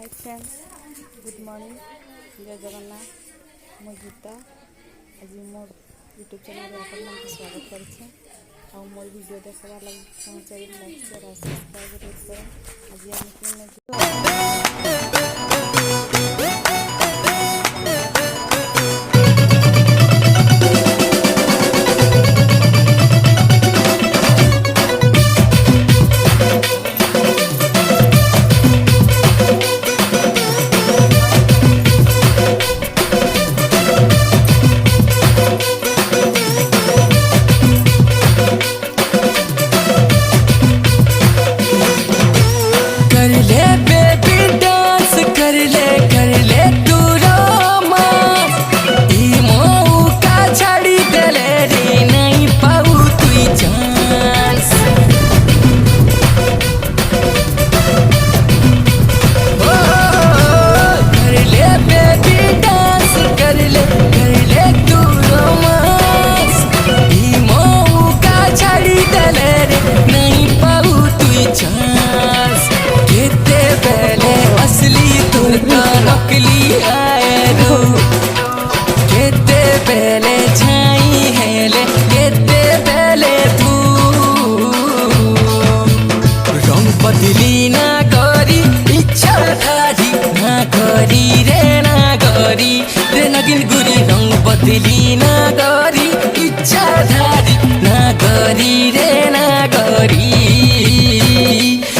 Hi friends, good morning, जय जगन्नाथ। मो गीता आज मोर यूट्यूब चैनल आपन स्वागत करछे। और मोर वीडियो देखवा लगी पहुंचाई लाइक शेयर और सब्सक्राइब करें। आज पहले छाई हेले केते पहले तू रंग बदली ना करी इच्छा धारी ना करी रे नगिन गुरी रंग बदली ना